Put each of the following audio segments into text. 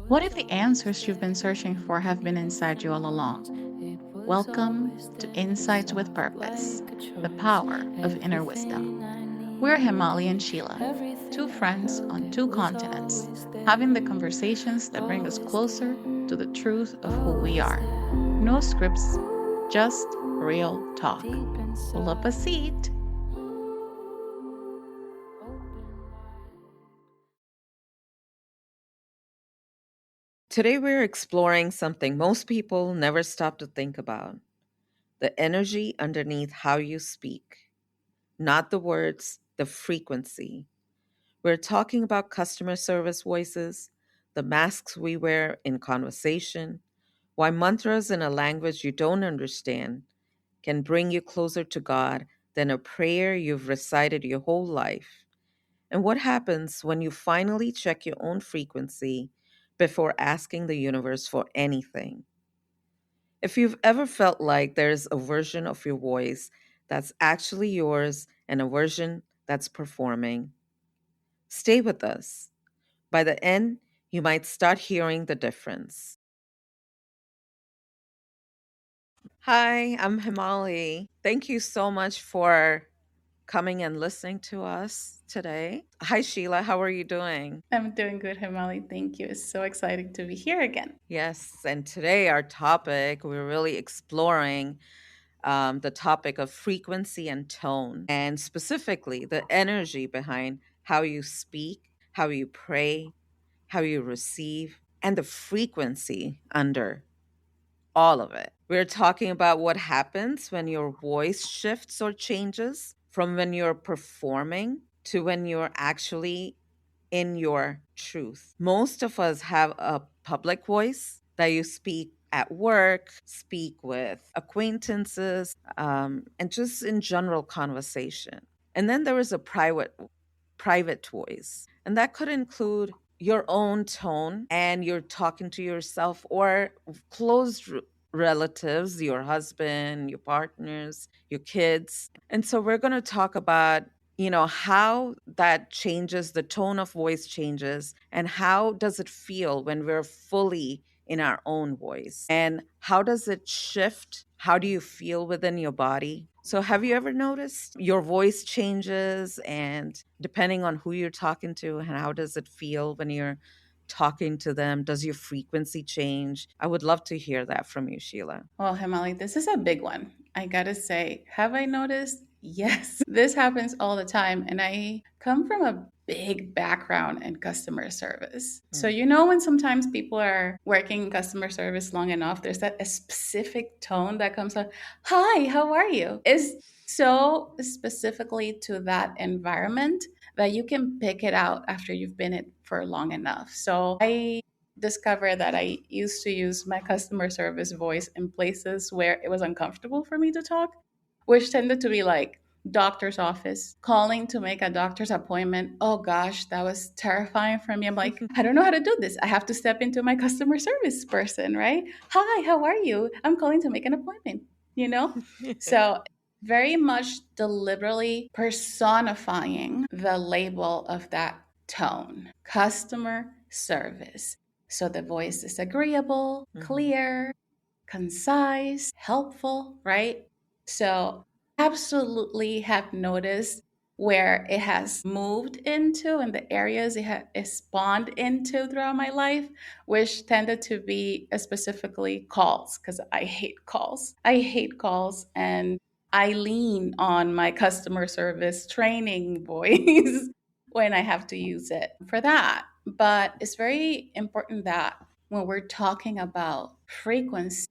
What if the answers you've been searching for have been inside you all along? Welcome to Insights with Purpose, the power of inner wisdom. We're Hemali and Sheila, two friends on two continents, having the conversations that bring us closer to the truth of who we are. No scripts, just real talk. Pull up a seat. Today, we're exploring something most people never stop to think about: the energy underneath how you speak. Not the words, the frequency. We're talking about customer service voices, the masks we wear in conversation, why mantras in a language you don't understand can bring you closer to God than a prayer you've recited your whole life, and what happens when you finally check your own frequency before asking the universe for anything. If you've ever felt like there's a version of your voice that's actually yours and a version that's performing, stay with us. By the end, you might start hearing the difference. Hi, I'm Himali. Thank you so much for coming and listening to us today. Hi, Sheila. How are you doing? I'm doing good, Hemali. Thank you. It's so exciting to be here again. Yes, and today our topic, we're really exploring the topic of frequency and tone, and specifically the energy behind how you speak, how you pray, how you receive, and the frequency under all of it. We're talking about what happens when your voice shifts or changes from when you're performing to when you're actually in your truth. Most of us have a public voice that you speak at work, speak with acquaintances, and just in general conversation. And then there is a private voice, and that could include your own tone and you're talking to yourself or close relatives, your husband, your partners, your kids. And so we're going to talk about how that changes, the tone of voice changes, and how does it feel when we're fully in our own voice, and how does it shift, how do you feel within your body. So have you ever noticed your voice changes, and depending on who you're talking to, and how does it feel when you're talking to them? Does your frequency change? I would love to hear that from you, Sheila. Well, Hemali, this is a big one. I gotta say, have I noticed? Yes, this happens all the time. And I come from a big background in customer service. So, Mm. when sometimes people are working in customer service long enough, there's that a specific tone that comes up. Hi, how are you? It's so specifically to that environment that you can pick it out after you've been it for long enough. So I discovered that I used to use my customer service voice in places where it was uncomfortable for me to talk, which tended to be like doctor's office, calling to make a doctor's appointment. Oh gosh, that was terrifying for me. I'm like, I don't know how to do this. I have to step into my customer service person, right? Hi, how are you? I'm calling to make an appointment, you know? So very much deliberately personifying the label of that tone, customer service. So the voice is agreeable, Mhm. clear, concise, helpful, right? So absolutely have noticed where it has moved into and the areas it spawned into throughout my life, which tended to be specifically calls, because I hate calls. I hate calls, and I lean on my customer service training voice when I have to use it for that. But it's very important that when we're talking about frequency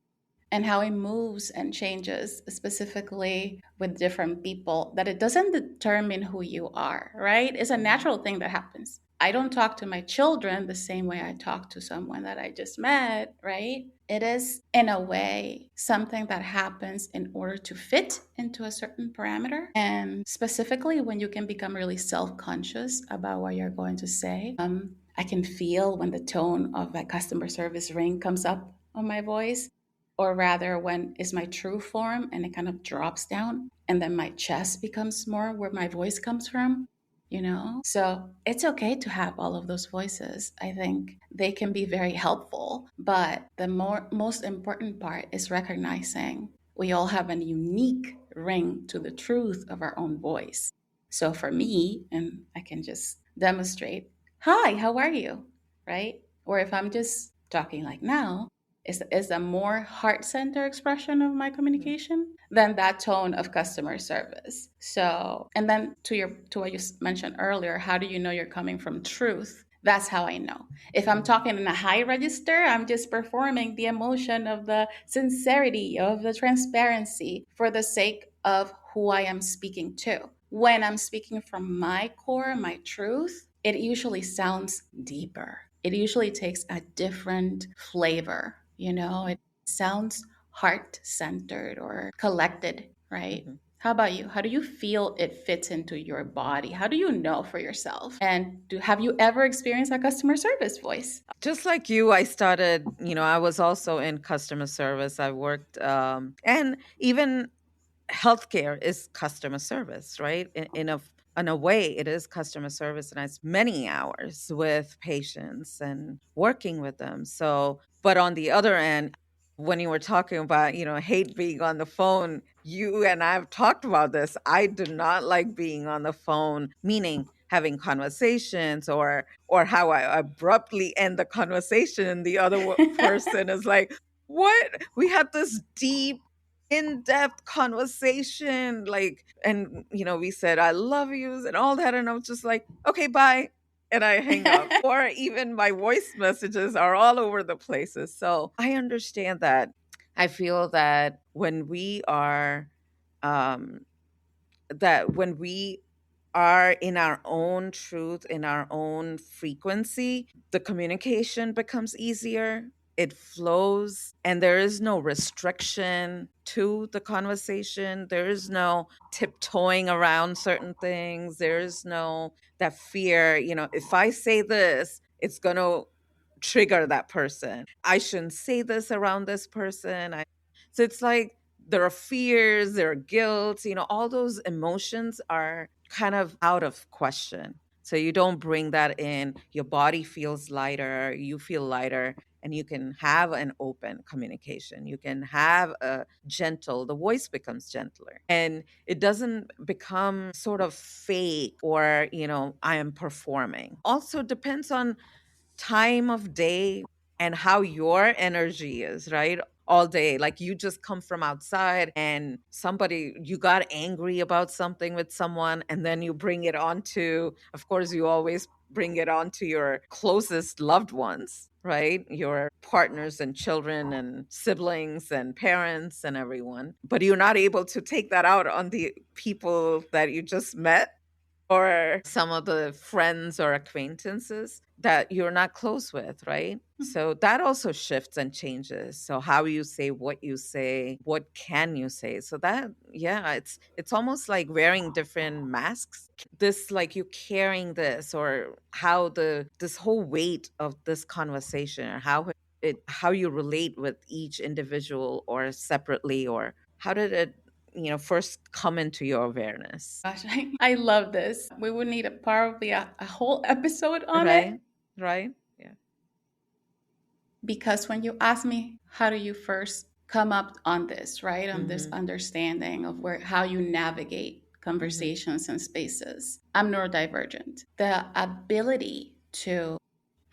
and how it moves and changes, specifically with different people, that it doesn't determine who you are, right? It's a natural thing that happens. I don't talk to my children the same way I talk to someone that I just met, right? It is, in a way, something that happens in order to fit into a certain parameter. And specifically, when you can become really self conscious about what you're going to say, I can feel when the tone of a customer service ring comes up on my voice, or rather when it's my true form and it kind of drops down and then my chest becomes more where my voice comes from. So it's okay to have all of those voices. I think they can be very helpful, but the most important part is recognizing we all have a unique ring to the truth of our own voice. So for me, and I can just demonstrate, hi, how are you? Right? Or if I'm just talking like now, is a more heart center expression of my Mhm. communication than that tone of customer service. So, and then to what you mentioned earlier, how do you know you're coming from truth? That's how I know. If I'm Mhm. talking in a high register, I'm just performing the emotion of the sincerity, of the transparency for the sake of who I am speaking to. When I'm speaking from my core, my truth, it usually sounds deeper. It usually takes a different flavor, it sounds heart centered or collected, right? Mhm. How about you? How do you feel it fits into your body? How do you know for yourself? And have you ever experienced a customer service voice? Just like you, I started, I was also in customer service. I worked, and even healthcare is customer service, right? In a way, it is customer service, and it's many hours with patients and working with them. So, but on the other end, when you were talking about, hate being on the phone, you and I have talked about this. I do not like being on the phone, meaning having conversations or how I abruptly end the conversation and the other person is like, what? We had this deep in-depth conversation, like, and we said I love yous and all that, and I was just like, okay, bye, and I hang up. Or even my voice messages are all over the places. So I understand that. I feel that um when we are in our own truth, in our own frequency, the communication becomes easier. It flows, and there is no restriction to the conversation. There is no tiptoeing around certain things. There is no that fear, if I say this, it's going to trigger that person. I shouldn't say this around this person. So it's like there are fears, there are guilt, all those emotions are kind of out of question. So you don't bring that in. Your body feels lighter, you feel lighter, and you can have an open communication. You can have the voice becomes gentler. And it doesn't become sort of fake or, I am performing. Also depends on time of day and how your energy is, right? All day. Like you just come from outside and you got angry about something with someone, and then you bring it on to, of course, you always bring it on to your closest loved ones, right? Your partners and children and siblings and parents and everyone. But you're not able to take that out on the people that you just met or some of the friends or acquaintances that you're not close with, right? So that also shifts and changes. So how you say, what can you say? So that, yeah, it's almost like wearing different masks. This like you carrying this, or how this whole weight of this conversation, or how you relate with each individual or separately, or how did it first come into your awareness? Gosh, I love this. We would need probably a whole episode on it, Right? Right? Yeah. because when you ask me, how do you first come up on this, right? On this Mhm. understanding of how you navigate Mhm. conversations and spaces. I'm neurodivergent. The ability to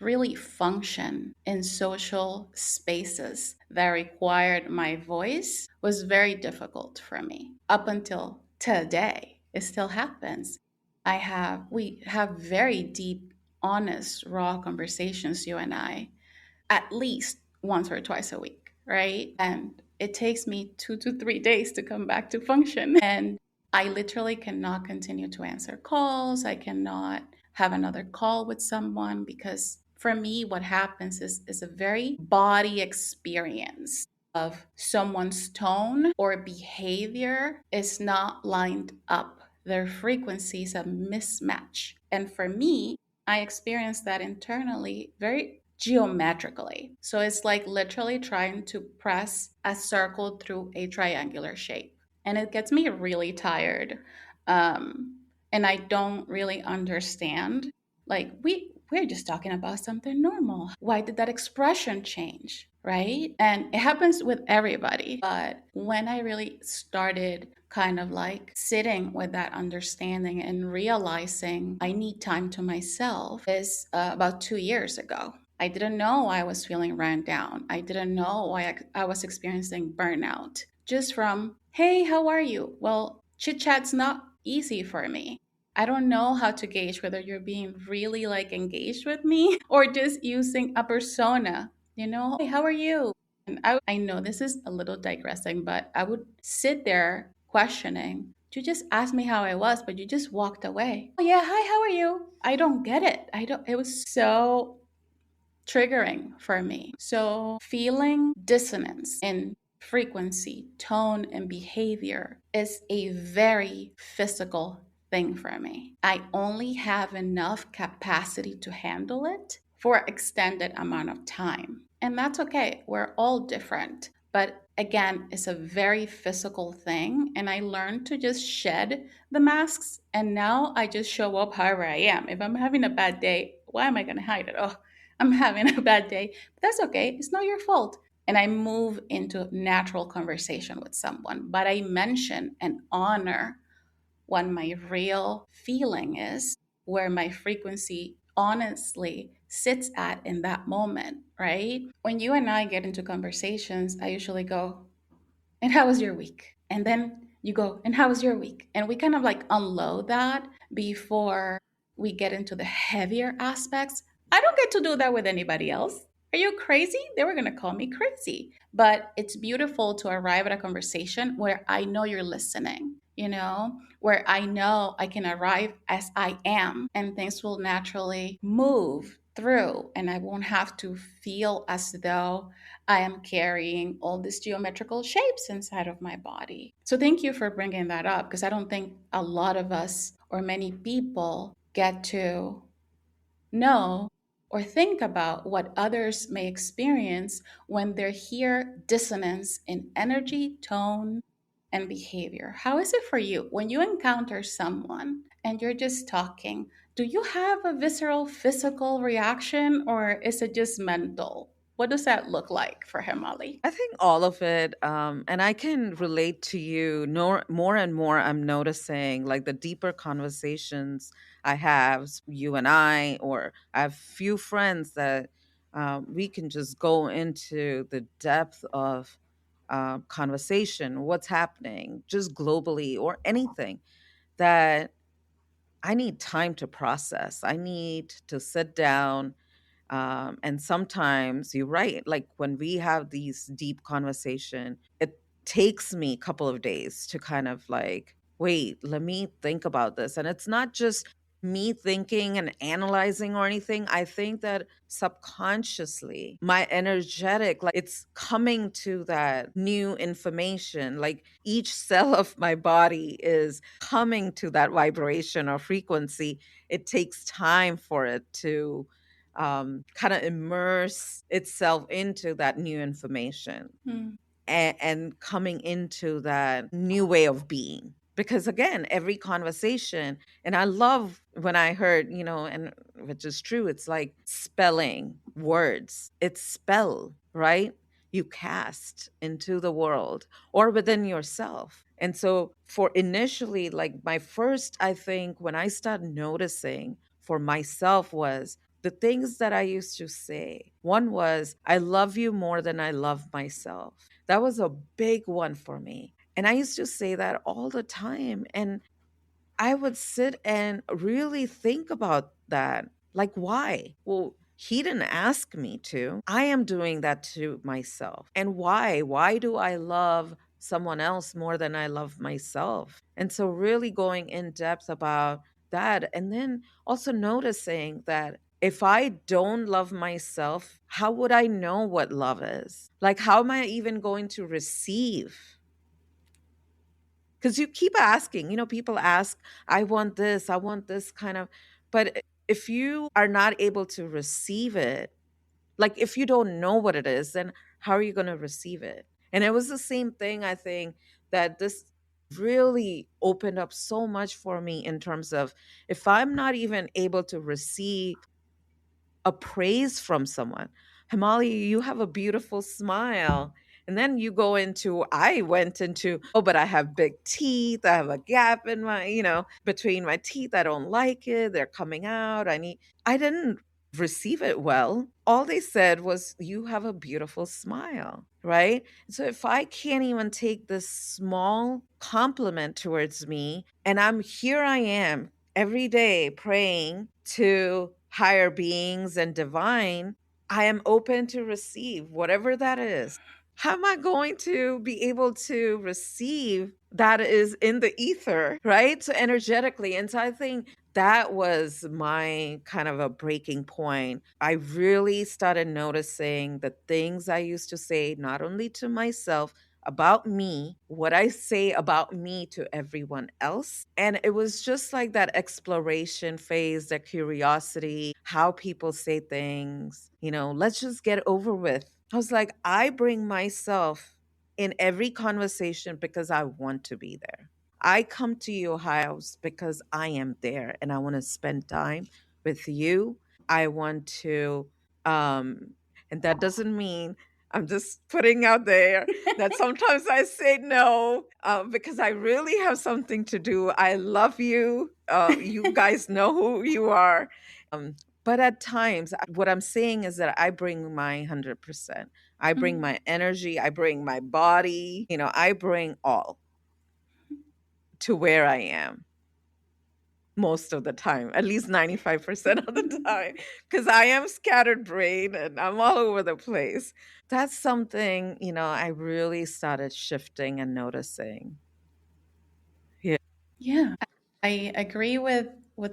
really function in social spaces that required my voice was very difficult for me up until today. It still happens. We have very deep, honest, raw conversations, you and I, at least once or twice a week, right? And it takes me 2 to 3 days to come back to function. And I literally cannot continue to answer calls. I cannot have another call with someone, because for me, what happens is a very body experience of someone's tone or behavior is not lined up. Their frequencies a mismatch. And for me, I experience that internally very geometrically. So it's like literally trying to press a circle through a triangular shape. And it gets me really tired. Um, and I don't really understand. Like we're just talking about something normal. Why did that expression change? Right? And it happens with everybody. But when I really started kind of like sitting with that understanding and realizing I need time to myself is about 2 years ago. I didn't know I was feeling ran down. I didn't know why I was experiencing burnout. Just from, hey, how are you? Well, chit chat's not easy for me. I don't know how to gauge whether you're being really like engaged with me or just using a persona. Hey, how are you? And I know this is a little digressing, but I would sit there questioning. You just asked me how I was, but you just walked away. Oh, yeah, hi, how are you? I don't get it. I don't, it was so triggering for me. So, feeling dissonance in frequency, tone, and behavior is a very physical thing for me. I only have enough capacity to handle it for extended amount of time. And that's okay. We're all different. But again, it's a very physical thing. And I learned to just shed the masks. And now I just show up however I am. If I'm having a bad day, why am I going to hide it? Oh, I'm having a bad day. But that's okay. It's not your fault. And I move into natural conversation with someone. But I mention and honor what my real feeling is, where my frequency honestly sits at in that moment, right? When you and I get into conversations, I usually go, and how was your week? And then you go, and how was your week? And we kind of like unload that before we get into the heavier aspects. I don't get to do that with anybody else. Are you crazy? They were going to call me crazy. But it's beautiful to arrive at a conversation where I know you're listening, where I know I can arrive as I am and things will naturally move through and I won't have to feel as though I am carrying all these geometrical shapes inside of my body. So thank you for bringing that up because I don't think a lot of us or many people get to know or think about what others may experience when they hear dissonance in energy, tone, and behavior. How is it for you when you encounter someone and you're just talking? Do you have a visceral physical reaction or is it just mental? What does that look like for Hemali? I think all of it, and I can relate to you. More and more, I'm noticing like the deeper conversations I have, you and I, or I have few friends that we can just go into the depth of conversation, what's happening, just globally or anything that I need time to process. I need to sit down, and sometimes you're right. Like when we have these deep conversation, it takes me a couple of days to kind of like, wait, let me think about this. And it's not just me thinking and analyzing or anything. I think that subconsciously, my energetic, like it's coming to that new information. Like each cell of my body is coming to that vibration or frequency. It takes time for it to kind of immerse itself into that new information Hmm. and coming into that new way of being. Because again, every conversation, and I love when I heard, and which is true, it's like spelling words. It's spell, right? You cast into the world or within yourself. And so, for initially, like my first, I think, when I started noticing for myself was the things that I used to say. One was, I love you more than I love myself. That was a big one for me. And I used to say that all the time. And I would sit and really think about that. Like, why? Well, he didn't ask me to. I am doing that to myself. And why? Why do I love someone else more than I love myself? And so, really going in depth about that. And then also noticing that if I don't love myself, how would I know what love is? Like, how am I even going to receive? Because you keep asking, people ask, I want this kind of, but if you are not able to receive it, like if you don't know what it is, then how are you going to receive it? And it was the same thing, I think, that this. really opened up so much for me in terms of, if I'm not even able to receive a praise from someone. Himali, you have a beautiful smile. And then you go into, I went into, oh, but I have big teeth. I have a gap in my, between my teeth. I don't like it. They're coming out. I didn't receive it well. All they said was, you have a beautiful smile, right? So if I can't even take this small compliment towards me, and I am every day praying to higher beings and divine, I am open to receive whatever that is. How am I going to be able to receive that is in the ether, right? So energetically. And so I think that was my kind of a breaking point. I really started noticing the things I used to say, not only to myself, about me, what I say about me to everyone else. And it was just like that exploration phase, that curiosity, how people say things, let's just get over with. I was like, I bring myself in every conversation because I want to be there. I come to your house because I am there and I want to spend time with you. I want to, and that doesn't mean, I'm just putting out there that sometimes I say no because I really have something to do. I love you. You guys know who you are. But at times, what I'm saying is that I bring my 100%. I bring Mhm. my energy. I bring my body. I bring all to where I am most of the time, at least 95% of the time, because I am scattered brain and I'm all over the place. That's something, I really started shifting and noticing. Yeah. Yeah, I agree with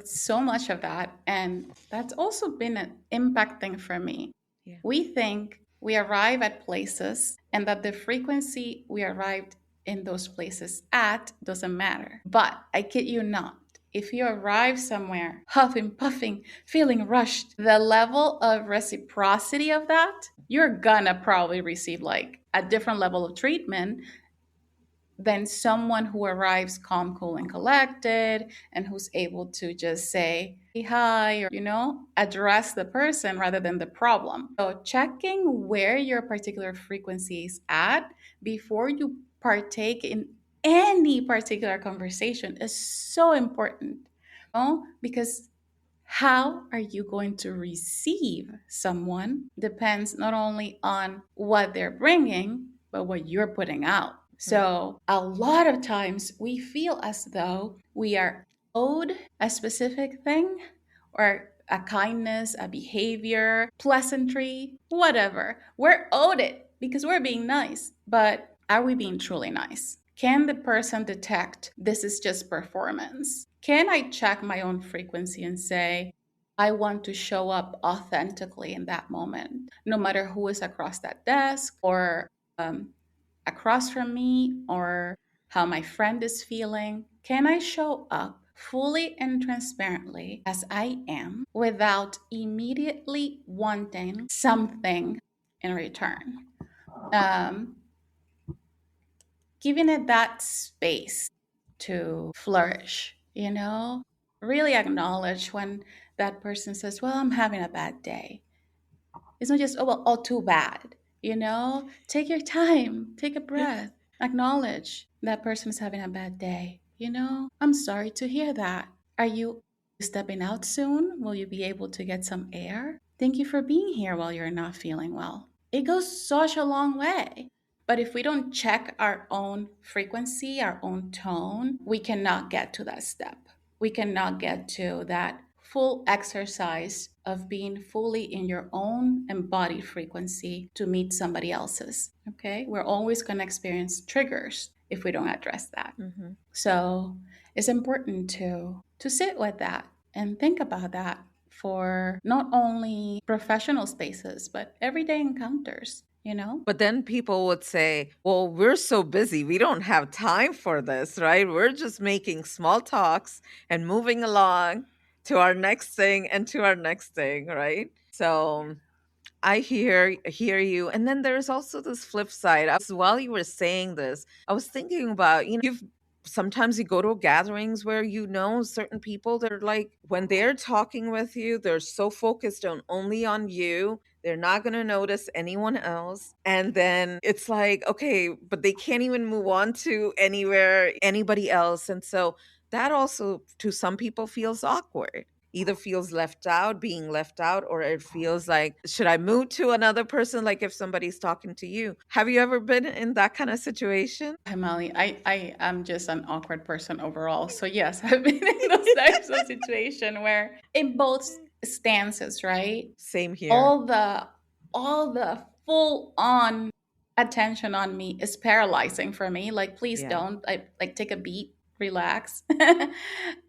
so much of that, and that's also been an impacting for me. Yeah. We think we arrive at places and that the frequency we arrived in those places at doesn't matter. But I kid you not, if you arrive somewhere huffing, puffing, feeling rushed, the level of reciprocity of that, you're gonna probably receive like a different level of treatment than someone who arrives calm, cool, and collected and who's able to just say hey, hi, or, address the person rather than the problem. So, checking where your particular frequency is at before you partake in any particular conversation is so important. Because how are you going to receive someone depends not only on what they're bringing, but what you're putting out. Mhm. So, a lot of times we feel as though we are owed a specific thing or a kindness, a behavior, pleasantry, whatever. We're owed it because we're being nice. But are we being truly nice? Can the person detect this is just performance? Can I check my own frequency and say, I want to show up authentically in that moment, no matter who is across that desk or um, across from me or how my friend is feeling? Can I show up fully and transparently as I am without immediately wanting something in return? Um, Giving it that space to flourish, really acknowledge when that person says, well, I'm having a bad day. It's not just, oh, well, oh, too bad. Take your time, take a breath, acknowledge that person is having a bad day. I'm sorry to hear that. Are you stepping out soon? Will you be able to get some air? Thank you for being here while you're not feeling well. It goes such a long way. But if we don't check our own frequency, our own tone, we cannot get to that step. We cannot get to that full exercise of being fully in your own embodied frequency to meet somebody else's. Okay? We're always going to experience triggers if we don't address that. Mhm. So it's important to sit with that and think about that for not only professional spaces but everyday encounters. But then people would say, well, we're so busy. We don't have time for this, right? We're just making small talks and moving along to our next thing and to our next thing, right? So I hear you. And then there's also this flip side. While you were saying this, I was thinking about, you've sometimes you go to gatherings where you know certain people that are like, when they're talking with you, they're so focused on only on you. They're not going to notice anyone else. And then it's like, okay, but they can't even move on to anywhere, anybody else. And so that also to some people feels awkward. Either feels left out, being left out, or it feels like, should I move to another person? Like if somebody's talking to you. Have you ever been in that kind of situation? Hemali, I am just an awkward person overall. So yes, I've been in those types of situation where in both stances, right? Same here. All the all the full on attention on me is paralyzing for me. Like, please Yeah. don't. I like take a beat, relax.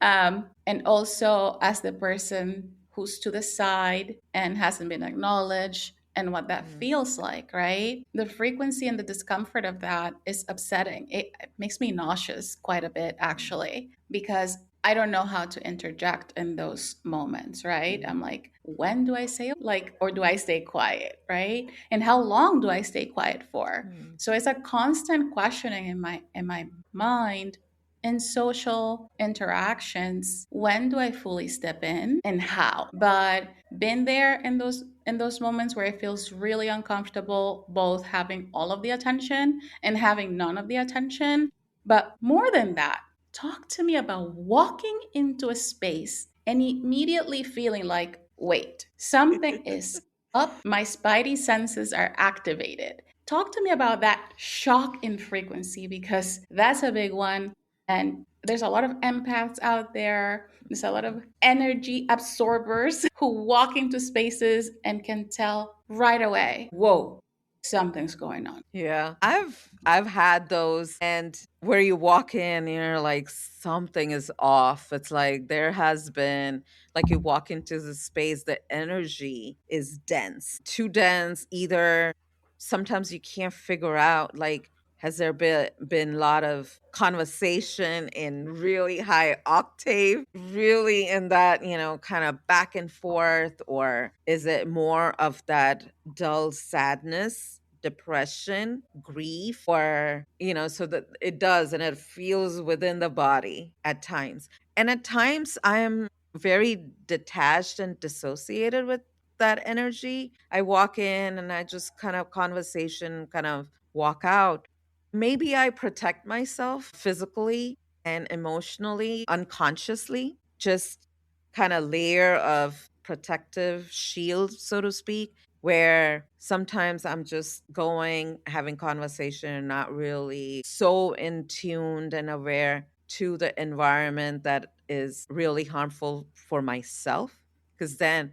And also as the person who's to the side and hasn't been acknowledged and what that Mm, feels like, right? The frequency and the discomfort of that is upsetting. It makes me nauseous quite a bit, mm, actually, because I don't know how to interject in those moments, right? mm, I'm like, when do I say like, or do I stay quiet, right? And how long do I stay quiet for? mm, So it's a constant questioning in my mind in social interactions. When do I fully step in and how? But been there in those moments where it feels really uncomfortable, both having all of the attention and having none of the attention. But more than that, talk to me about walking into a space and immediately feeling like, wait, something is up. My spidey senses are activated. Talk to me about that shock in frequency because that's a big one. And there's a lot of empaths out there. There's a lot mhm. of energy absorbers who walk into spaces and can tell right away, whoa, something's going on. Yeah. I've had those, and where you walk in, you're like, something is off. It's like there has been, like, you walk into the space, the energy is dense. Too dense. Either sometimes you can't figure out, like, has there been a lot of conversation in really high octave, really in that, kind of back and forth, or is it more of that dull sadness, depression, grief, or, so that it does and it feels within the body at times. And at times I am very detached and dissociated with that energy. I walk in and I just kind of conversation, kind of walk out. Maybe I protect myself physically and emotionally, unconsciously, just kind of layer of protective shield, so to speak, where sometimes I'm just going, having conversation, and not really so in tuned and aware to the environment that is really harmful for myself. Because then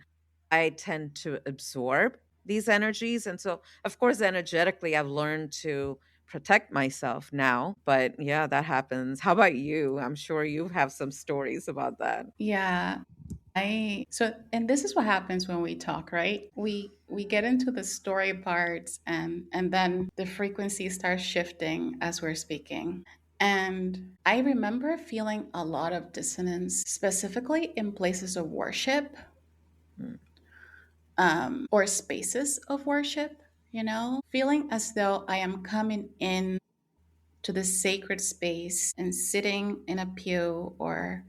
I tend to absorb these energies. And so, of course, energetically, I've learned to protect myself now. But yeah, that happens. How about you? I'm sure you have some stories about that. Yeah. I so and this is what happens when we talk, right? We get into the story parts and then the frequency starts shifting as we're speaking. And I remember feeling a lot of dissonance, specifically in places of worship, Mm, or spaces of worship, feeling as though I am coming in to the sacred space and sitting in a pew or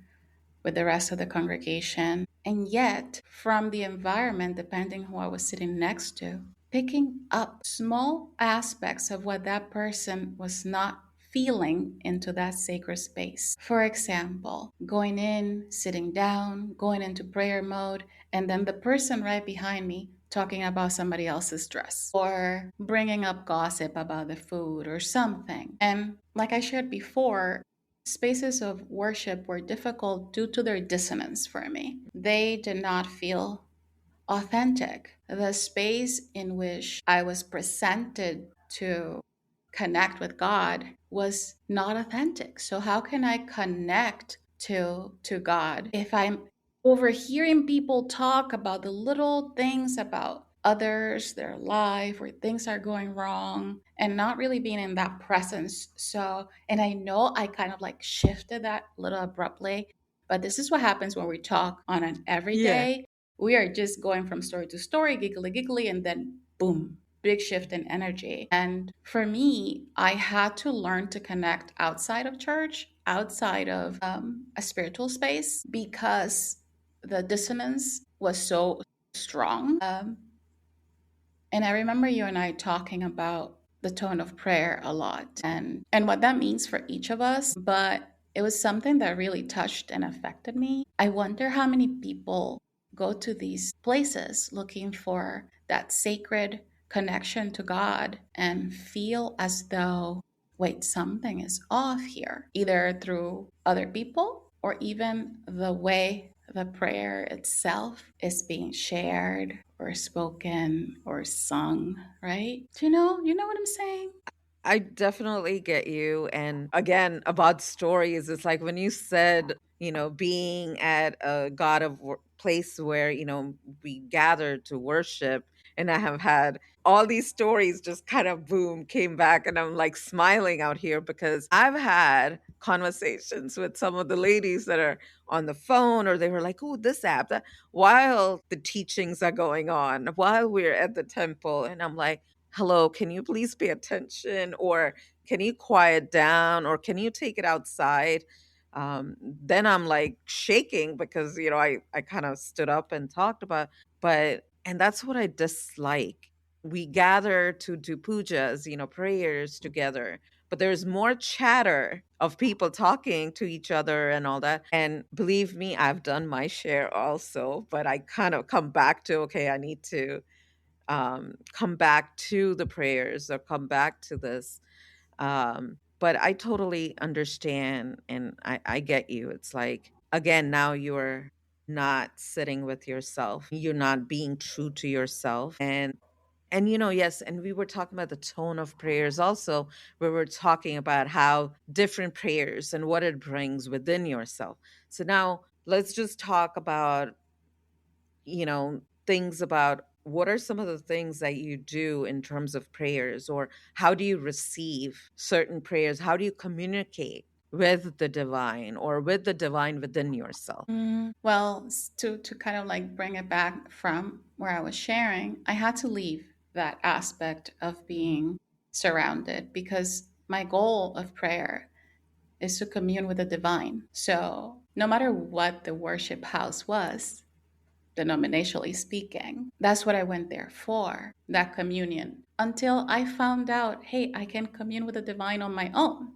with the rest of the congregation. And yet, from the environment, depending who I was sitting next to, picking up small aspects of what that person was not feeling into that sacred space. For example, going in, sitting down, going into prayer mode, and then the person right behind me talking about somebody else's dress or bringing up gossip about the food or something. And like I shared before, spaces of worship were difficult due to their dissonance for me. They did not feel authentic. The space in which I was presented to connect with God was not authentic. So how can I connect to God if I'm overhearing people talk about the little things about others, their life, where things are going wrong, and not really being in that presence? So, and I know I kind of like shifted that a little abruptly, but this is what happens when we talk on an yeah. everyday. We are just going from story to story, giggly, giggly, and then boom. big shift in energy. And for me, I had to learn to connect outside of church, outside of a spiritual space, because the dissonance was so strong. And I remember you and I talking about the tone of prayer a lot and what that means for each of us. But it was something that really touched and affected me. I wonder how many people go to these places looking for that sacred connection to God and feel as though, wait, something is off here, either through other people or even the way the prayer itself is being shared or spoken or sung, right? You know what I'm saying? I definitely get you. And again, about stories, it's like when you said, being at a place where, we gather to worship, and I have had all these stories just kind of boom came back, and I'm like smiling out here because I've had conversations with some of the ladies that are on the phone, or they were like, oh, this app, that, while the teachings are going on, while we're at the temple. And I'm like, hello, can you please pay attention? Or can you quiet down? Or can you take it outside? Then I'm like shaking because, I kind of stood up and talked about, and that's what I dislike. We gather to do pujas, prayers together, but there's more chatter of people talking to each other and all that. And believe me, I've done my share also, but I kind of come back to, okay, I need to come back to the prayers or come back to this. But I totally understand, and I get you. It's like, again, now you're not sitting with yourself. You're not being true to yourself. And yes, and we were talking about the tone of prayers also, where we're talking about how different prayers and what it brings within yourself. So now let's just talk about things about what are some of the things that you do in terms of prayers, or how do you receive certain prayers? How do you communicate with the divine or with the divine within yourself? Well, to kind of like bring it back from where I was sharing, I had to leave that aspect of being surrounded because my goal of prayer is to commune with the divine. So, no matter what the worship house was, denominationally speaking, that's what I went there for, that communion. Until I found out, hey, I can commune with the divine on my own,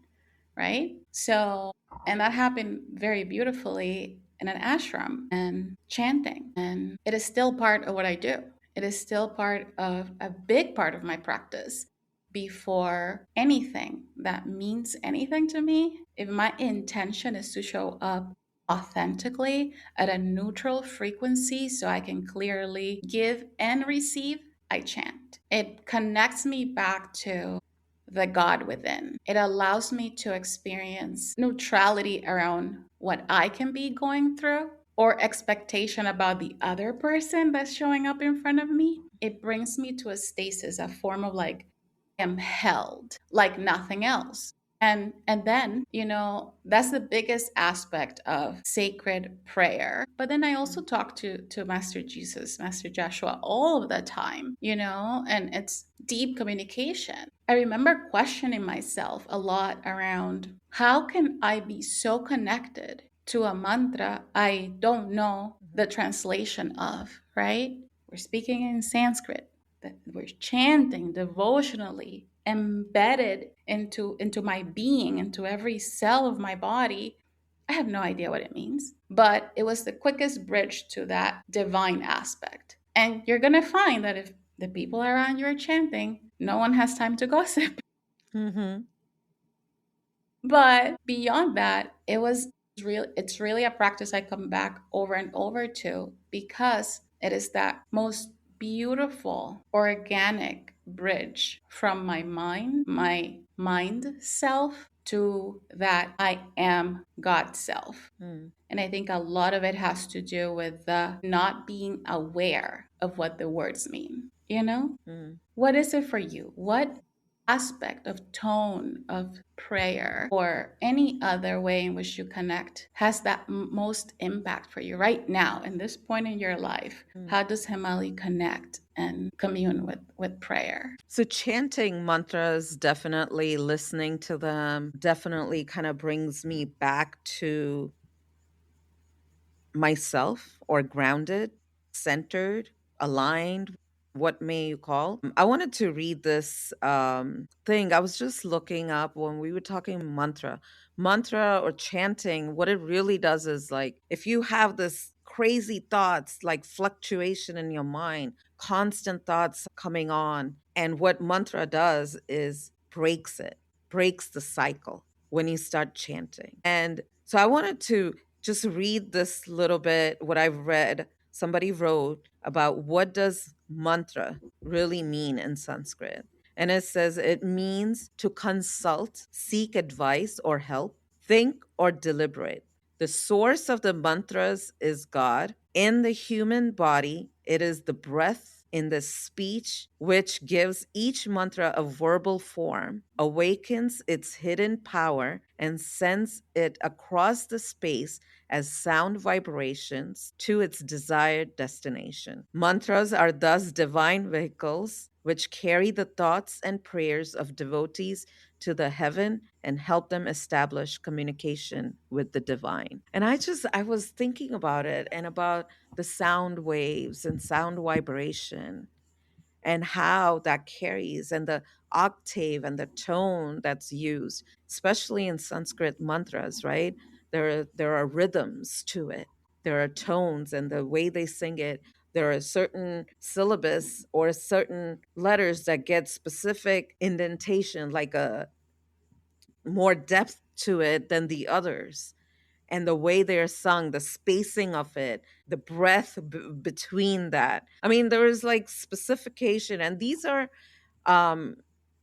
right? So, and that happened very beautifully in an ashram and chanting. And it is still part of what I do. It is still part of a big part of my practice. Before anything that means anything to me, if my intention is to show up authentically at a neutral frequency so I can clearly give and receive, I chant. It connects me back to the God within. It allows me to experience neutrality around what I can be going through or expectation about the other person that's showing up in front of me. It brings me to a stasis, a form of like, am held like nothing else. And then, that's the biggest aspect of sacred prayer. But then I also talk to Master Jesus, Master Joshua all of the time, and it's deep communication. I remember questioning myself a lot around how can I be so connected to a mantra I don't know the translation of, right? We're speaking in Sanskrit, that we're chanting devotionally, embedded into my being, into every cell of my body. I have no idea what it means, but it was the quickest bridge to that divine aspect. And you're going to find that if the people around you are chanting, no one has time to gossip. Mm-hmm. But beyond that, it's really a practice I come back over and over to because it is that most beautiful organic bridge from my mind self to that I am God self. Mm, And I think a lot of it has to do with the not being aware of what the words mean. mm. What is it for you? What aspect of tone of prayer or any other way in which you connect has that most impact for you right now in this point in your life? How does Hemali connect and commune with prayer? So, chanting mantras, definitely listening to them, definitely kind of brings me back to myself, or grounded, centered, aligned, what may you call. I wanted to read this thing. I was just looking up when we were talking mantra or chanting. What it really does is, like, if you have this crazy thoughts, like fluctuation in your mind, constant thoughts coming on, and what mantra does is breaks the cycle when you start chanting. And so I wanted to just read this little bit, what I've read. Somebody wrote about what does mantra really mean in Sanskrit. And it says it means to consult, seek advice or help, think or deliberate. The source of the mantras is God. In the human body, it is the breath in the speech which gives each mantra a verbal form, awakens its hidden power, and sends it across the space as sound vibrations to its desired destination. Mantras are thus divine vehicles which carry the thoughts and prayers of devotees to the heaven and help them establish communication with the divine. And I was thinking about it and about the sound waves and sound vibration and how that carries, and the octave and the tone that's used, especially in Sanskrit mantras, right? There are rhythms to it. There are tones, and the way they sing it, there are certain syllables or certain letters that get specific indentation, like a more depth to it than the others. And the way they're sung, the spacing of it, the breath between that. I mean, there is like specification, and these are um,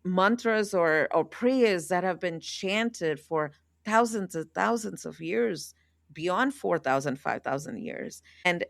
mantras or prayers that have been chanted for thousands and thousands of years, beyond 4,000, 5,000 years. And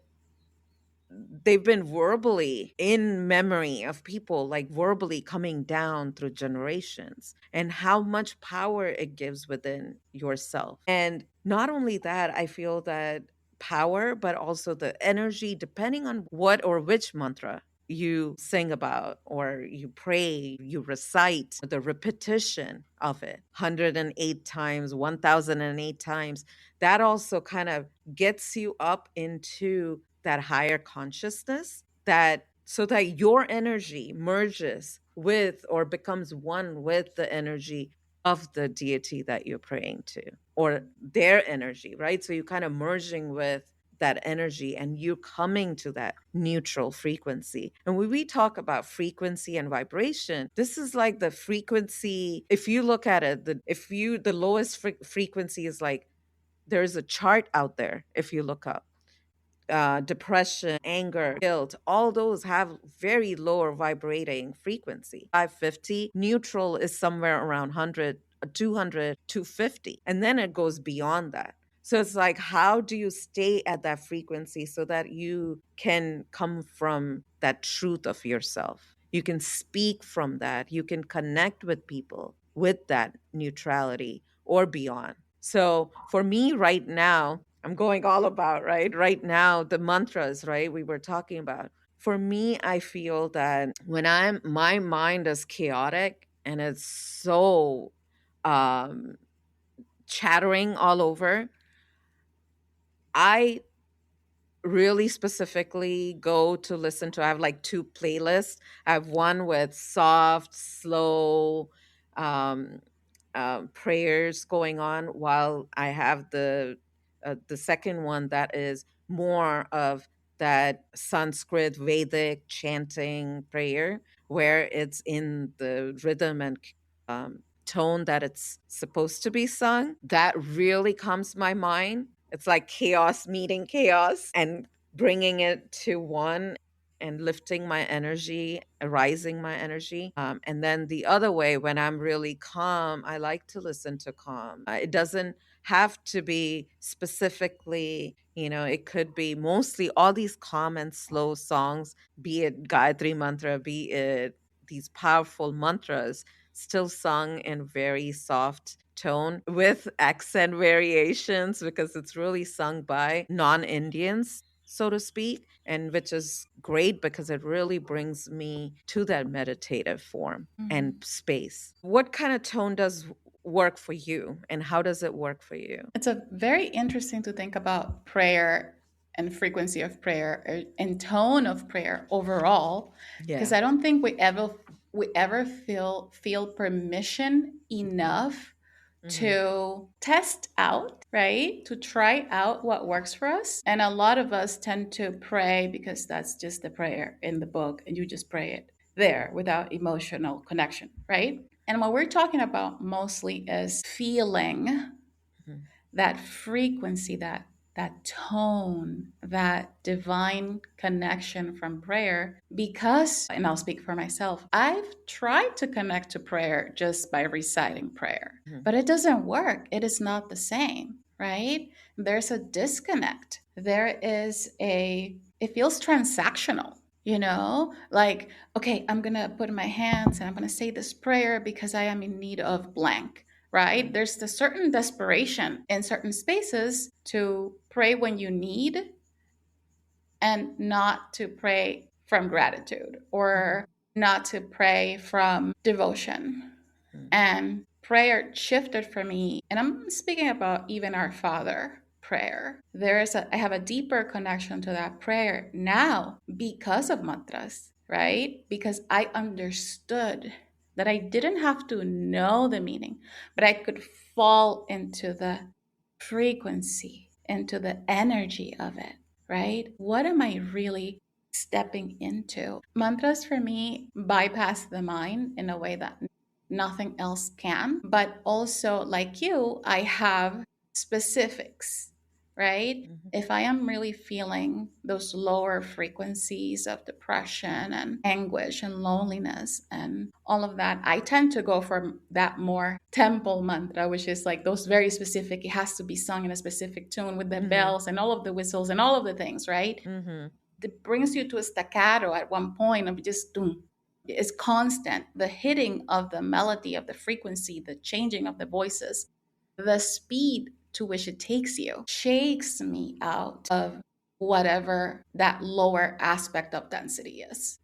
they've been verbally in memory of people, like verbally coming down through generations, and how much power it gives within yourself. And not only that, I feel that power, but also the energy, depending on what or which mantra you sing about or you pray, you recite, the repetition of it 108 times, 1008 times, that also kind of gets you up into that higher consciousness, that so that your energy merges with or becomes one with the energy of the deity that you're praying to, or their energy, right? So you're kind of merging with that energy and you're coming to that neutral frequency. And when we talk about frequency and vibration, this is like the frequency. If you look at it, the lowest frequency is like, there's a chart out there. If you look up depression, anger, guilt, all those have very lower vibrating frequency. 550, neutral is somewhere around 100, 200, 250. And then it goes beyond that. So it's like, how do you stay at that frequency so that you can come from that truth of yourself? You can speak from that. You can connect with people with that neutrality or beyond. So for me right now, I'm going all about, right? Right now, the mantras, right? We were talking about. For me, I feel that when my mind is chaotic and it's so um, chattering all over, I really specifically go to listen to, I have like two playlists. I have one with soft, slow, um, prayers going on, while I have the second one that is more of that Sanskrit Vedic chanting prayer, where it's in the rhythm and tone that it's supposed to be sung. That really calms my mind. It's like chaos meeting chaos and bringing it to one and lifting my energy, rising my energy. And then the other way, when I'm really calm, I like to listen to calm. It doesn't have to be specifically, it could be mostly all these calm and slow songs, be it Gayatri Mantra, be it these powerful mantras. still sung in very soft tone with accent variations because it's really sung by non-Indians, so to speak, and which is great because it really brings me to that meditative form and Mhm. space. What kind of tone does work for you, and how does it work for you? It's a very interesting to think about prayer and frequency of prayer and tone of prayer overall, because Yeah. I don't think we ever feel permission enough Hmm. to test out, right? To try out what works for us. And a lot of us tend to pray because that's just the prayer in the book and you just pray it there without emotional connection, right? And what we're talking about mostly is feeling Hmm. that frequency, that tone, that divine connection from prayer. Because, and I'll speak for myself, I've tried to connect to prayer just by reciting prayer, Hmm. but it doesn't work. It is not the same, right? There's a disconnect. It feels transactional. Like, okay, I'm gonna put my hands and I'm gonna say this prayer because I am in need of blank, right? Hmm. There's a certain desperation in certain spaces to pray when you need and not to pray from gratitude Hmm. or not to pray from devotion. Hmm. And prayer shifted for me. And I'm speaking about even our Father prayer. I have a deeper connection to that prayer now because of mantras, right? Because I understood that I didn't have to know the meaning, but I could fall into the frequency, into the energy of it, right? What am I really stepping into? Mantras for me bypass the mind in a way that nothing else can. But also, like you, I have specifics, right? Hmm. If I am really feeling those lower frequencies of depression and anguish and loneliness and all of that, I tend to go for that more temple mantra, which is like those very specific, it has to be sung in a specific tune with the Hmm. bells and all of the whistles and all of the things, right? Hmm. It brings you to a staccato at one point of just doom. It's constant. The hitting of the melody, of the frequency, the changing of the voices, the speed to which it takes you shakes me out of whatever that lower aspect of density is.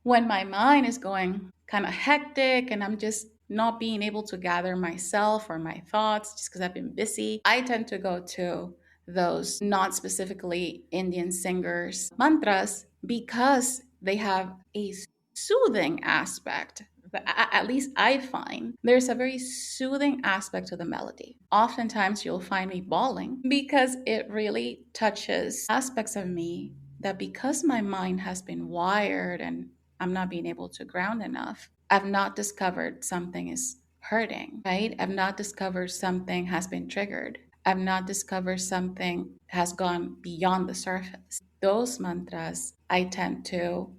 When my mind is going kind of hectic and I'm just not being able to gather myself or my thoughts just because I've been busy, I tend to go to those not specifically Indian singers mantras because they have a soothing aspect. But at least I find there's a very soothing aspect to the melody. Oftentimes you'll find me bawling because it really touches aspects of me that, because my mind has been wired and I'm not being able to ground enough, I've not discovered something is hurting, right? I've not discovered something has been triggered. I've not discovered something has gone beyond the surface. Those mantras, I tend to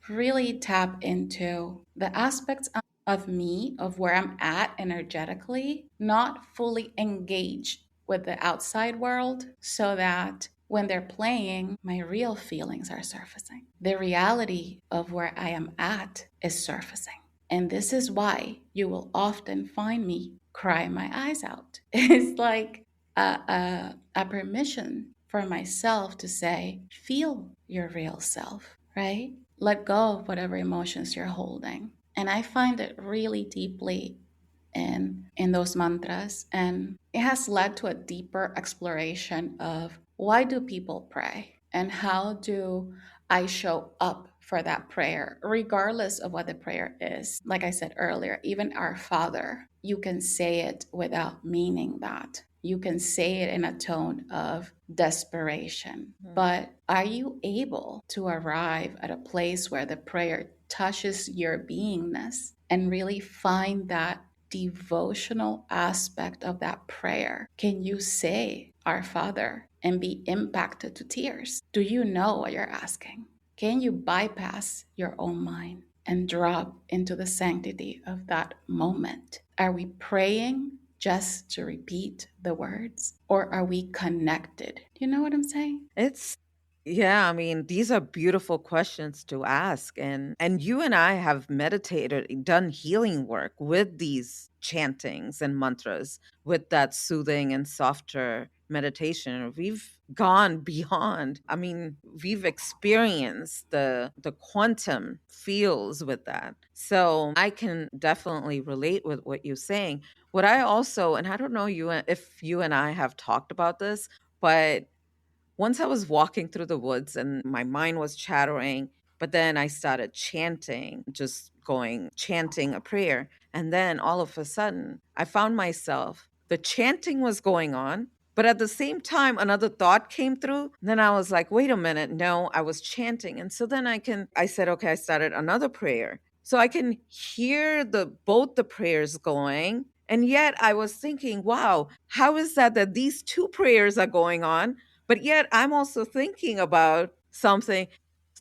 really tap into the aspects of me, of where I'm at energetically, not fully engaged with the outside world, so that when they're playing, my real feelings are surfacing. The reality of where I am at is surfacing. And this is why you will often find me cry my eyes out. It's like a permission for myself to say, feel your real self, right? Let go of whatever emotions you're holding. And I find it really deeply in those mantras. And it has led to a deeper exploration of why do people pray and how do I show up for that prayer, regardless of what the prayer is. Like I said earlier, even our Father, you can say it without meaning that. You can say it in a tone of desperation. But are you able to arrive at a place where the prayer touches your beingness and really find that devotional aspect of that prayer? Can you say, Our Father, and be impacted to tears? Do you know what you're asking? Can you bypass your own mind and drop into the sanctity of that moment? Are we praying just to repeat the words, or are we connected? Do you know what I'm saying? It's Yeah, I mean, these are beautiful questions to ask, and you and I have meditated, done healing work with these chantings and mantras, with that soothing and softer meditation. We've gone beyond. I mean, we've experienced the quantum feels with that. So, I can definitely relate with what you're saying. What I also, and I don't know if you and I have talked about this, but once I was walking through the woods and my mind was chattering, but then I started chanting, just going, chanting a prayer. And then all of a sudden, I found myself, the chanting was going on, but at the same time, another thought came through. Then I was like, wait a minute, no, I was chanting. And so then I said, okay, I started another prayer. So I can hear both the prayers going. And yet I was thinking, wow, how is that these two prayers are going on? But yet I'm also thinking about something.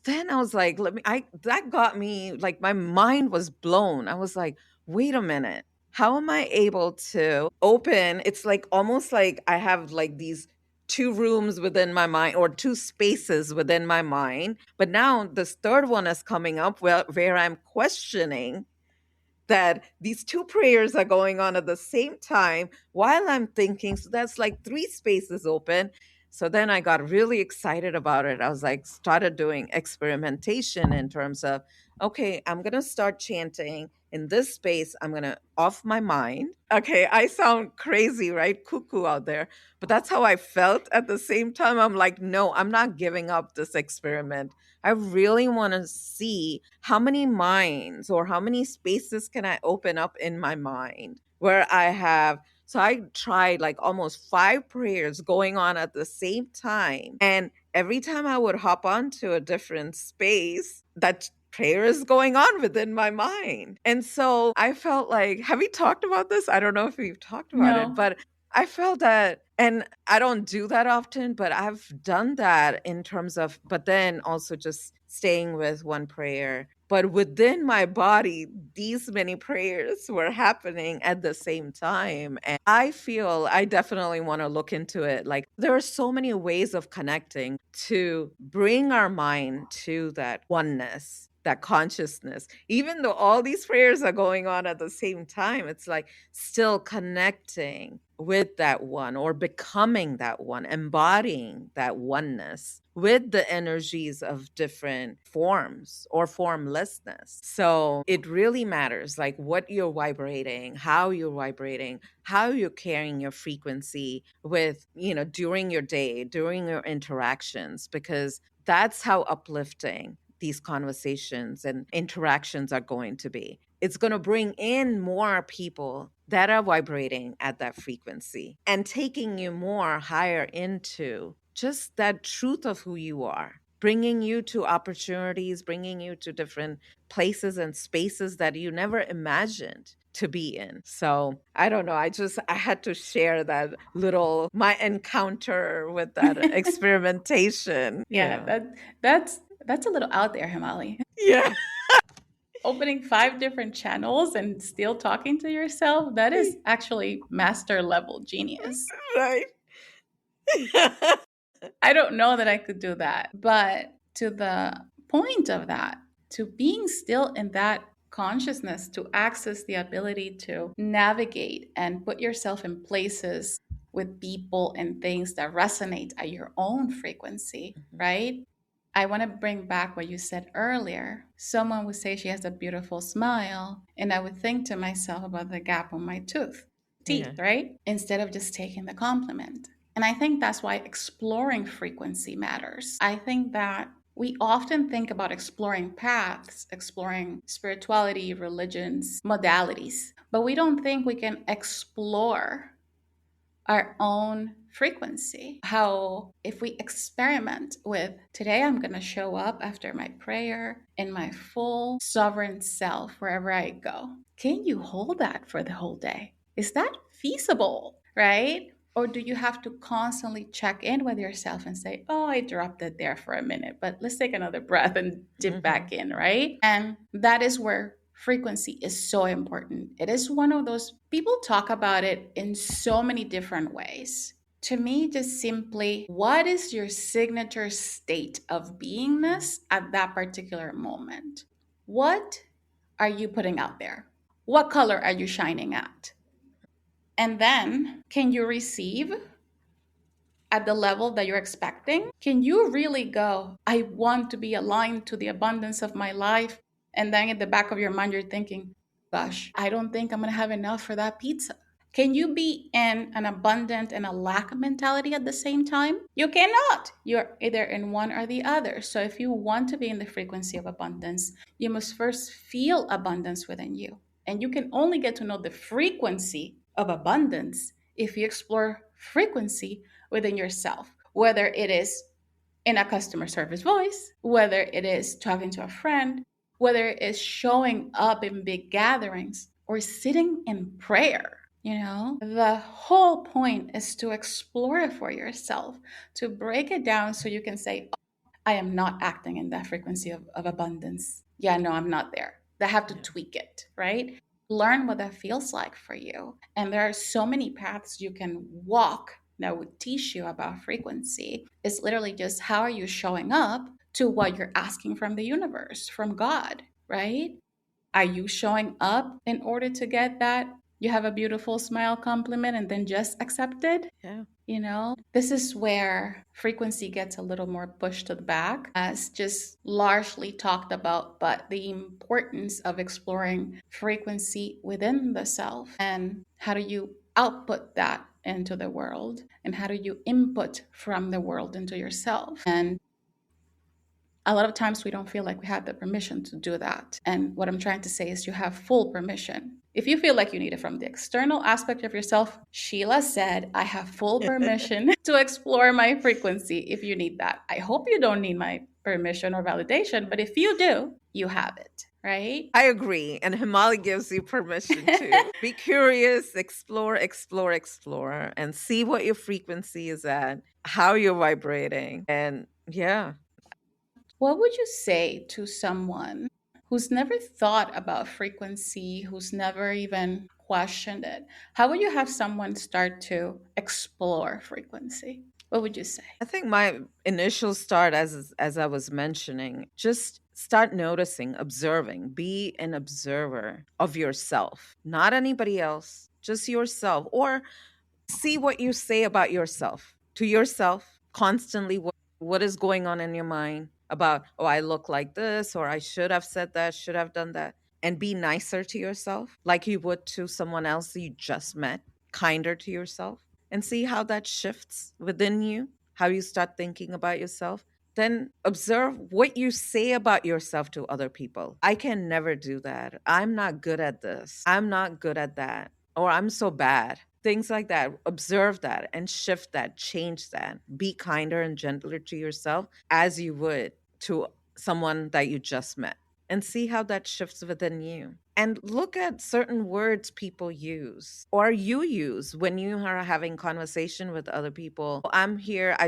Then I was like, that got me, like, my mind was blown. I was like, wait a minute. How am I able to open? It's like almost like I have like these two rooms within my mind, or two spaces within my mind. But now this third one is coming up where I'm questioning that these two prayers are going on at the same time while I'm thinking. So that's like three spaces open. So then I got really excited about it. I was like, started doing experimentation in terms of, okay, I'm going to start chanting in this space. I'm going to off my mind. Okay, I sound crazy, right? Cuckoo out there. But that's how I felt at the same time. I'm like, no, I'm not giving up this experiment. I really want to see how many minds or how many spaces can I open up in my mind where I have. So I tried like almost five prayers going on at the same time. And every time I would hop onto a different space, that prayer is going on within my mind. And so I felt like, have we talked about this? I don't know if we've talked about it, No, but I felt that, and I don't do that often, but I've done that in terms of, but then also just staying with one prayer. But within my body, these many prayers were happening at the same time. And I feel I definitely want to look into it. Like, there are so many ways of connecting to bring our mind to that oneness, that consciousness. Even though all these prayers are going on at the same time, it's like still connecting with that one, or becoming that one, embodying that oneness with the energies of different forms or formlessness. So it really matters, like what you're vibrating, how you're carrying your frequency with, during your day, during your interactions, because that's how uplifting these conversations and interactions are going to be. It's going to bring in more people that are vibrating at that frequency and taking you more higher into just that truth of who you are, bringing you to opportunities, bringing you to different places and spaces that you never imagined to be in. So I don't know. I had to share that little, my encounter with that experimentation. yeah, Yeah. that's a little out there, Himali. Yeah. Opening 5 different channels and still talking to yourself, that is actually master level genius. Right. I don't know that I could do that. But to the point of that, to being still in that consciousness, to access the ability to navigate and put yourself in places with people and things that resonate at your own frequency, Mhm. right? I want to bring back what you said earlier. Someone would say she has a beautiful smile, and I would think to myself about the gap on my Yeah. teeth, right? Instead of just taking the compliment. And I think that's why exploring frequency matters. I think that we often think about exploring paths, exploring spirituality, religions, modalities, but we don't think we can explore our own frequency. How, if we experiment with today, I'm going to show up after my prayer in my full sovereign self wherever I go. Can you hold that for the whole day? Is that feasible, right? Or do you have to constantly check in with yourself and say, oh, I dropped it there for a minute, but let's take another breath and dip back Mhm. in, right? And that is where frequency is so important. It is one of those, people talk about it in so many different ways. To me, just simply, what is your signature state of beingness at that particular moment? What are you putting out there? What color are you shining at? And then, can you receive at the level that you're expecting? Can you really go, I want to be aligned to the abundance of my life? And then in the back of your mind, you're thinking, gosh, I don't think I'm going to have enough for that pizza. Can you be in an abundant and a lack mentality at the same time? You cannot. You're either in one or the other. So if you want to be in the frequency of abundance, you must first feel abundance within you. And you can only get to know the frequency of abundance if you explore frequency within yourself, whether it is in a customer service voice, whether it is talking to a friend, whether it is showing up in big gatherings or sitting in prayer. The whole point is to explore it for yourself, to break it down so you can say, I am not acting in that frequency of abundance. Yeah, no, I'm not there. I have to tweak it, right? Learn what that feels like for you. And there are so many paths you can walk that would teach you about frequency. It's literally just how are you showing up to what you're asking from the universe, from God, right? Are you showing up in order to get that? You have a beautiful smile compliment and then just accept it? Yeah. This is where frequency gets a little more pushed to the back, as just largely talked about, but the importance of exploring frequency within the self and how do you output that into the world and how do you input from the world into yourself. And a lot of times we don't feel like we have the permission to do that. And what I'm trying to say is you have full permission. If you feel like you need it from the external aspect of yourself, Sheila said, I have full permission to explore my frequency if you need that. I hope you don't need my permission or validation, but if you do, you have it, right? I agree. And Hemali gives you permission to be curious, explore, explore, explore, and see what your frequency is at, how you're vibrating. And yeah, What would you say to someone who's never thought about frequency, who's never even questioned it? How would you have someone start to explore frequency? What would you say? I think my initial start, as I was mentioning, just start noticing, observing, be an observer of yourself, not anybody else, just yourself, or see what you say about yourself to yourself constantly. What is going on in your mind about, oh, I look like this, or I should have said that, should have done that, and be nicer to yourself like you would to someone else you just met, kinder to yourself, and see how that shifts within you, how you start thinking about yourself. Then observe what you say about yourself to other people. I can never do that. I'm not good at this. I'm not good at that. Or I'm so bad. Things like that. Observe that and shift that, change that. Be kinder and gentler to yourself as you would to someone that you just met, and see how that shifts within you. And look at certain words people use or you use when you are having conversation with other people. I'm here, I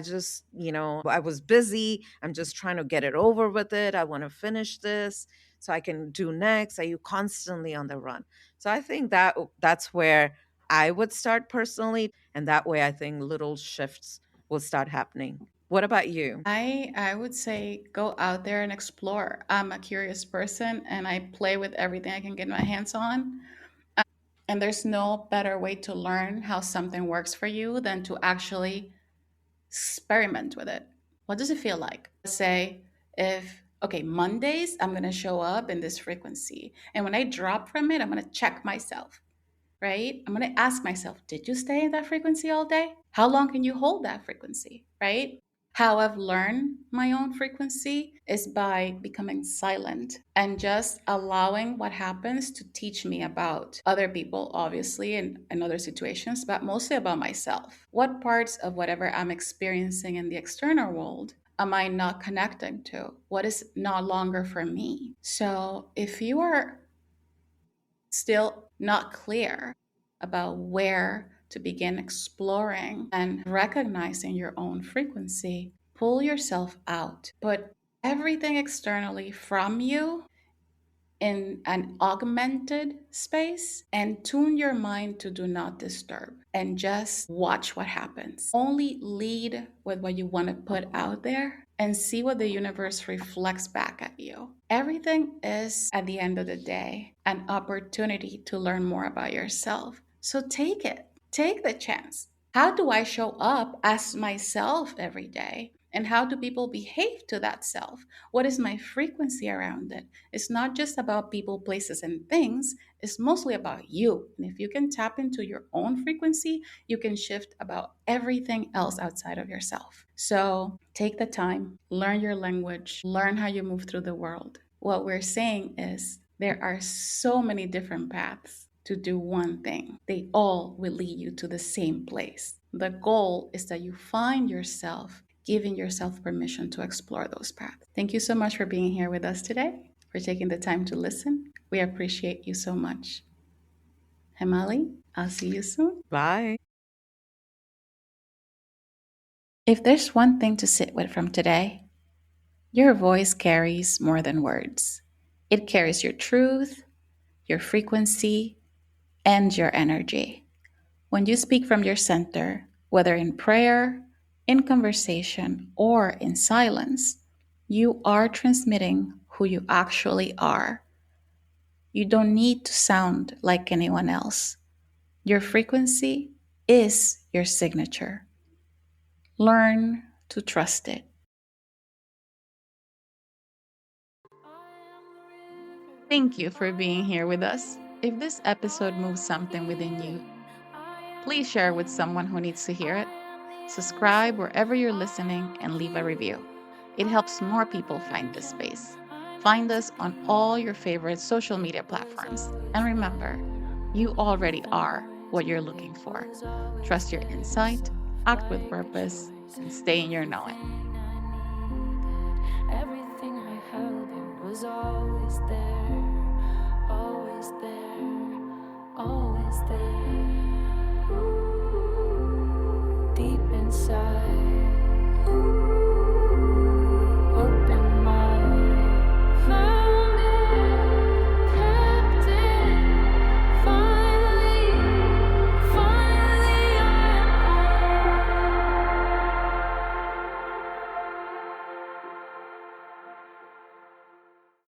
was busy. I'm just trying to get it over with it. I want to finish this so I can do next. Are you constantly on the run? So I think that's where I would start personally. And that way I think little shifts will start happening. What about you? I would say go out there and explore. I'm a curious person and I play with everything I can get my hands on. And there's no better way to learn how something works for you than to actually experiment with it. What does it feel like? Say, if, okay, Mondays, I'm going to show up in this frequency. And when I drop from it, I'm going to check myself, right? I'm going to ask myself, did you stay in that frequency all day? How long can you hold that frequency, right? How I've learned my own frequency is by becoming silent and just allowing what happens to teach me about other people, obviously, and other situations, but mostly about myself. What parts of whatever I'm experiencing in the external world am I not connecting to? What is no longer for me? So if you are still not clear about where to begin exploring and recognizing your own frequency, pull yourself out. Put everything externally from you in an augmented space and tune your mind to do not disturb and just watch what happens. Only lead with what you want to put out there and see what the universe reflects back at you. Everything is, at the end of the day, an opportunity to learn more about yourself. So take it, take the chance. How do I show up as myself every day? And how do people behave to that self? What is my frequency around it? It's not just about people, places, and things. It's mostly about you. And if you can tap into your own frequency, you can shift about everything else outside of yourself. So take the time, learn your language, learn how you move through the world. What we're saying is there are so many different paths to do one thing. They all will lead you to the same place. The goal is that you find yourself giving yourself permission to explore those paths. Thank you so much for being here with us today, for taking the time to listen. We appreciate you so much. Hemali, I'll see you soon. Bye. If there's one thing to sit with from today, your voice carries more than words. It carries your truth, your frequency, and your energy. When you speak from your center, whether in prayer, in conversation, or in silence, you are transmitting who you actually are. You don't need to sound like anyone else. Your frequency is your signature. Learn to trust it. Thank you for being here with us. If this episode moves something within you, please share with someone who needs to hear it. Subscribe wherever you're listening and leave a review. It helps more people find this space. Find us on all your favorite social media platforms. And remember, you already are what you're looking for. Trust your insight, act with purpose, and stay in your knowing. Everything I held, it was always there, always there, always there.